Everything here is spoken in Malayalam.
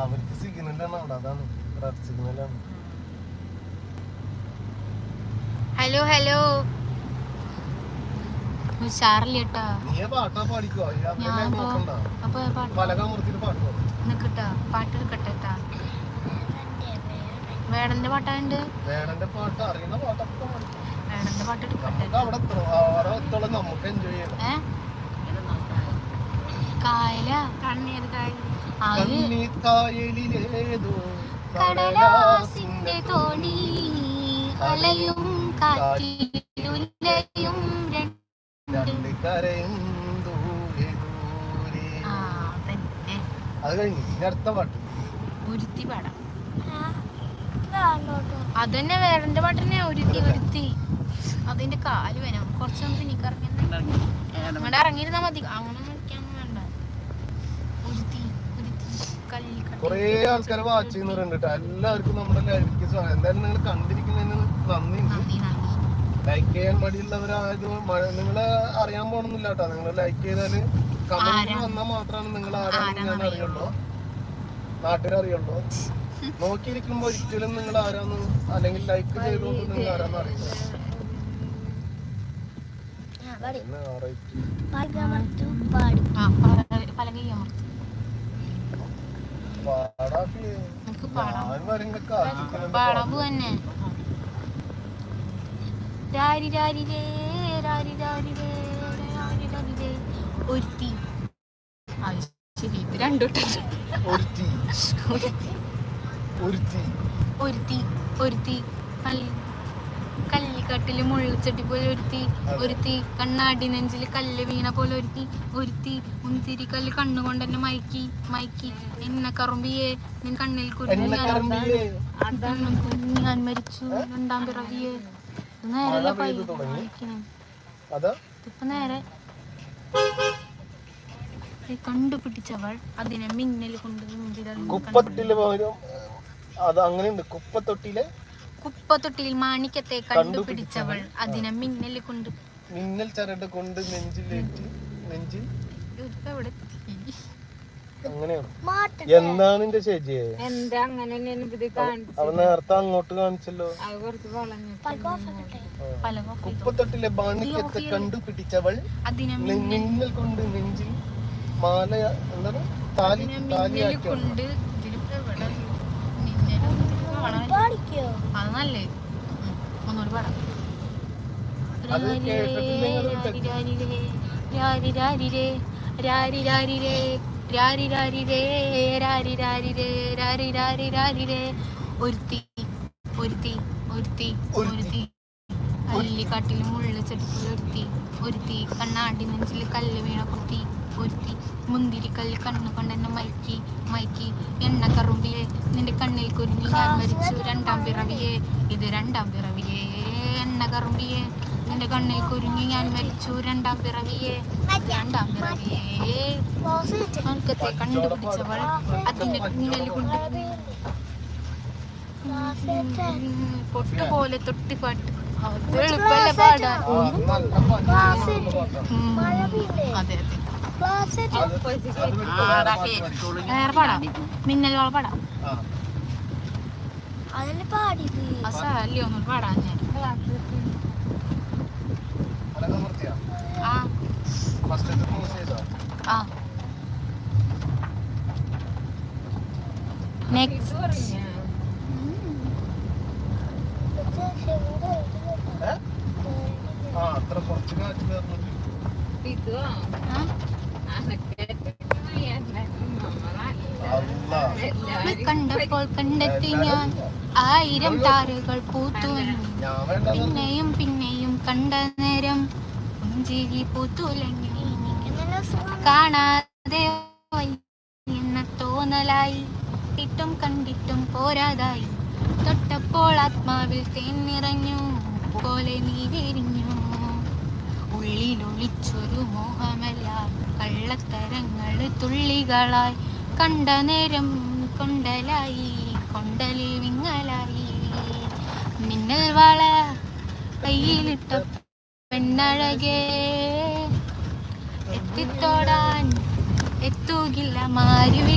അവർക്ക് സിഗ്നലാണ് അവിടെ, അതാണ് റെഡ് സിഗ്നലാണ്. ഹലോ ഹലോ ഉഷാറില്ലേട്ടാ. പാട്ടാ പാടിക്കോ, നിക്കട്ടാ പാട്ട് എടുക്കട്ടെട്ടാ. വേടന്റെ പാട്ടുണ്ട്. വേടന്റെ പാട്ട് അറിയുന്ന പാട്ടൊക്കെ വേടന്റെ പാട്ട് എടുക്കട്ടെ. നമുക്ക് എൻജോയ് ചെയ്യണം. കായല കായലിലേതോ കടലാസിന്റെ തോണി അലയും കാറ്റിലുലയും രണ്ട് കരയും ദൂരെ ദൂരെ. അത് കഴിഞ്ഞു അടുത്ത പാട്ട് ഒരുത്തി പാടാം. അതന്നെ വേടന്റെ പാട്ട് തന്നെ. ഒരുത്തി ഒരുത്തി അതിന്റെ കാല് വരും കുറച്ച് നമുക്ക് എനിക്ക് അങ്ങോട്ട് ഇറങ്ങിയിരുന്നാ മതി. അങ്ങനെ കളിക്കാനൊന്നും വേണ്ട. ഒരുത്തി ഒരുത്തി കൊറേ ആൾക്കാരെ വാച്ച് ചെയ്യുന്നവരുണ്ട് കേട്ടോ. എല്ലാവർക്കും നമ്മുടെ ലൈവിലേക്ക് സ്വാഗതം. എന്തായാലും നിങ്ങൾ കണ്ടിരിക്കുന്നതിന് നന്ദിയുണ്ട്. ലൈക്ക് ചെയ്യാൻ മടിയുള്ളവരായത് നിങ്ങളെ അറിയാൻ പോകണമെന്നില്ല കേട്ടോ. നിങ്ങൾ ലൈക്ക് ചെയ്താല് കമന്റ് വന്നാൽ മാത്രമാണ് നിങ്ങൾ ആരാണെന്ന് ഞാൻ അറിയുള്ളൂ, നാട്ടിലറിയുള്ളൂ. നോക്കിയിരിക്കുമ്പോ ഒരിക്കലും നിങ്ങൾ ആരാന്ന് അല്ലെങ്കിൽ ലൈക്ക് ചെയ്തുകൊണ്ട് നിങ്ങൾ ആരാന്ന് അറിയില്ല. ഒരുത്തി ശരി രണ്ടോട്ട് ഒരുത്തി ഒരുത്തി കല്ലിക്കട്ടില് മുള്ളിച്ചട്ടി പോലെ ഒരുത്തി ഒരുത്തി കണ്ണാടി നെഞ്ചില് കല്ല് വീണ പോലെ ഒരുത്തി ഒരുത്തി മുന്തിരി കല്ല് കണ്ണുകൊണ്ട് എന്നെ മയക്കി മയക്കി എന്നെ കറുമ്പിയെ നിൻ കണ്ണിൽ കുരുങ്ങി ഞാൻ മരിച്ചു രണ്ടാം പിറവിയെ. നേരല്ല ഇപ്പൊ നേരെ കണ്ടുപിടിച്ചവൾ അതിനെ മിന്നൽ കൊണ്ട് കുപ്പത്തൊട്ടിയിൽ മാണിക്കത്തെ കണ്ടുപിടിച്ചവൾ അതിനെ മിന്നൽ കൊണ്ട് മിന്നൽ ചരട് കൊണ്ട് നെഞ്ചിലേറ്റി നെഞ്ചിൽ അങ്ങനെയാണ്. എന്താണ് എന്റെ ശരിയെ അവൻ നേരത്തെ അങ്ങോട്ട് കാണിച്ചല്ലോ. കുപ്പത്തൊട്ടിലെ മാണിക്യത്തെ കണ്ടുപിടിച്ചവൾ മിന്നൽ കൊണ്ട് നെഞ്ചിൽ മാല എന്താണ് താലി താലിയാക്കിയുണ്ട്. അതല്ലേ ഒന്നുകൂടി പാടാം. ഒരുത്തി ഒരുത്തി ഒരുത്തി ഒരുത്തി കല്ലിക്കാട്ടിൽ മുള്ള ചെടിക്കുള്ള ഒരുത്തി ഒരുത്തി കണ്ണാടി നെഞ്ചിൽ കല്ല് വീണ കുത്തി ഒരുത്തി മുന്തിരി കല്ല് കണ്ണു കൊണ്ടെന്നെ മയക്കി മയക്കി എണ്ണ കറുമ്പിയെ നിന്റെ കണ്ണിൽ കുരുങ്ങി ഞാൻ മരിച്ചു രണ്ടാം പിറവിയെ ഇത് രണ്ടാം പിറവിയെ എണ്ണ കറുമ്പിയെ നിന്റെ കണ്ണിൽ കുരുങ്ങി ഞാൻ മരിച്ചു രണ്ടാം പിറവിയെ രണ്ടാം പിറവിയെ മാണിക്കത്തെ കണ്ടുപിടിച്ചവൾ അതിന്റെ കുഞ്ഞിൽ കൊണ്ട് പൊട്ടുപോലെ തൊട്ടിപ്പാട്ട് എളുപ്പല്ല പാടാൻ. അതെ അതെ വേറെ പാടാം. മിന്നൽ വാള പാടാം. അല്ലേ ഒന്നും പാടാൻ ഞാൻ നെക്സ്റ്റ് കണ്ടപ്പോൾ കണ്ടെത്തി ഞാൻ 1000 താരകൾ പൂത്തു പിന്നെയും പിന്നെയും കണ്ട നേരം പുഞ്ചിരി പൂത്തുലഞ്ഞു കാണാതെ എന്ന തോന്നലായി കിട്ടും കണ്ടിട്ടും പോരാതായി തൊട്ടപ്പോൾ ആത്മാവിൽ തേൻ നിറഞ്ഞു പോലെ നീ വിരിഞ്ഞു ഉള്ളിലൊളിച്ചൊരു മോഹമല്ല കള്ളത്തരങ്ങൾ തുള്ളികളായി കണ്ട നേരം കൊണ്ടലായി കൊണ്ടലിൽ വിങ്ങലായി മിന്നൽ വള കയ്യിലിട്ട പെണ്ണഴകേ എത്തിത്തോടാൻ പോകില്ല മാരുവിൽ